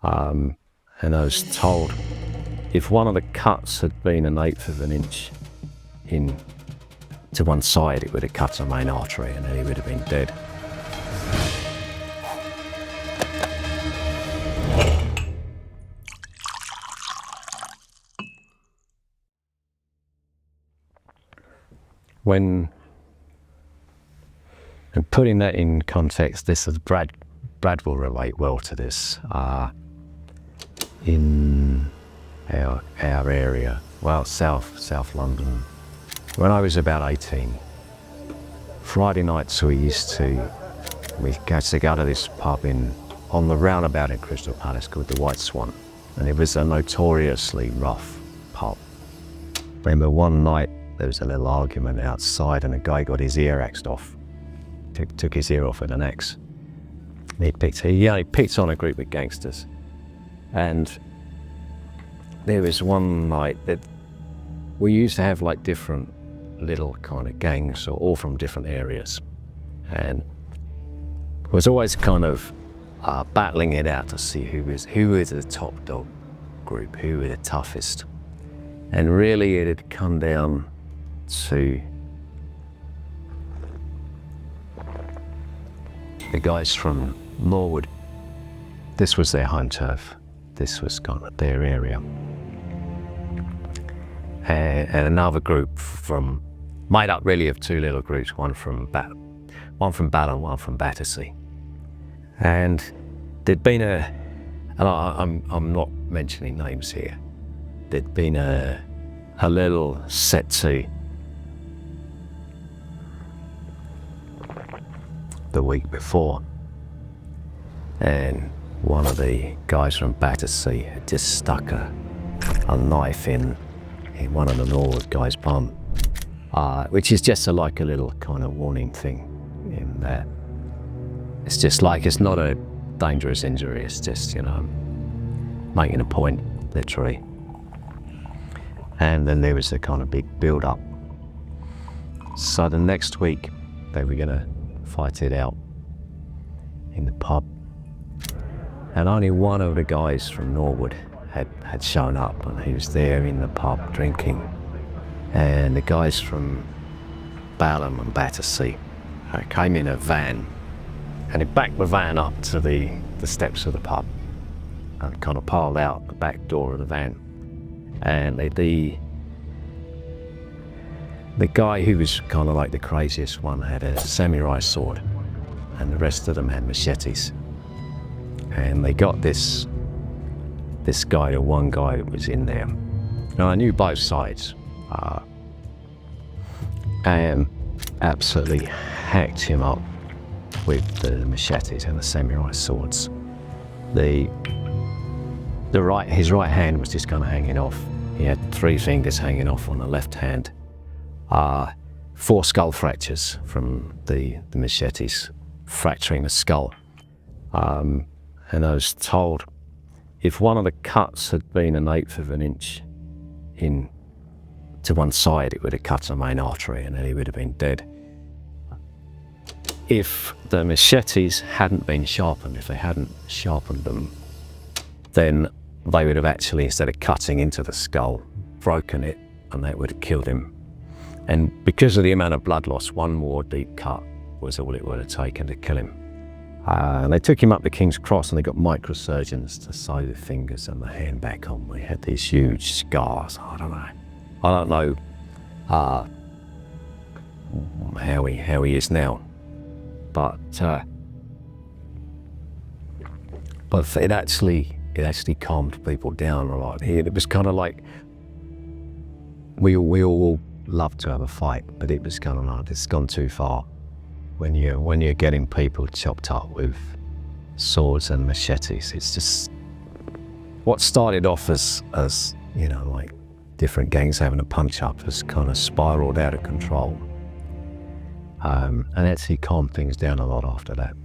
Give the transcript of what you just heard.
And I was told if one of the cuts had been 1/8 of an inch in to one side, it would have cut the main artery and then he would have been dead. And putting that in context, this is Brad will relate well to this. In our area, well, South London, when I was about 18, Friday nights we'd go to this pub on the roundabout in Crystal Palace called the White Swan, and it was a notoriously rough pub. Remember one night there was a little argument outside and a guy got his ear axed off. Took his ear off with an axe. He picked on a group of gangsters, and there was one night that we used to have like different little kind of gangs, all from different areas, and it was always kind of battling it out to see who was the top dog group, who were the toughest, and really it had come down to the guys from Norwood. This was their home turf. This was kind of their area. And another group made up really of two little groups, one from Ballon, one from Battersea. And there'd been and I'm not mentioning names here, there'd been a little set to the week before, and one of the guys from Battersea had just stuck a knife in one of the Norwood guys' bum, which is just like a little kind of warning thing in that it's just like, it's not a dangerous injury, it's just, making a point, literally. And then there was a kind of big build up. So the next week they were gonna fight it out in the pub, and only one of the guys from Norwood had shown up, and he was there in the pub drinking, and the guys from Ballon and Battersea came in a van, and he backed the van up to the steps of the pub and kind of piled out the back door of the van, and the guy who was kind of like the craziest one had a samurai sword, and the rest of them had machetes. And they got this guy, the one guy that was in there. Now I knew both sides, and absolutely hacked him up with the machetes and the samurai swords. His right hand was just kind of hanging off. He had 3 fingers hanging off on the left hand. 4 skull fractures from the machetes, fracturing the skull. And I was told if one of the cuts had been 1/8 of an inch in to one side, it would have cut the main artery and then he would have been dead. If the machetes hadn't been sharpened, if they hadn't sharpened them, then they would have actually, instead of cutting into the skull, broken it, and that would have killed him. And because of the amount of blood loss, one more deep cut was all it would have taken to kill him. And they took him up to King's Cross, and they got microsurgeons to sew the fingers and the hand back on. He had these huge scars. I don't know how he is now, but it actually calmed people down a lot. It was kind of like we all love to have a fight, but it was kind of like, it's gone too far when you're getting people chopped up with swords and machetes. It's just what started off as like different gangs having a punch up has kind of spiraled out of control, and actually calmed things down a lot after that.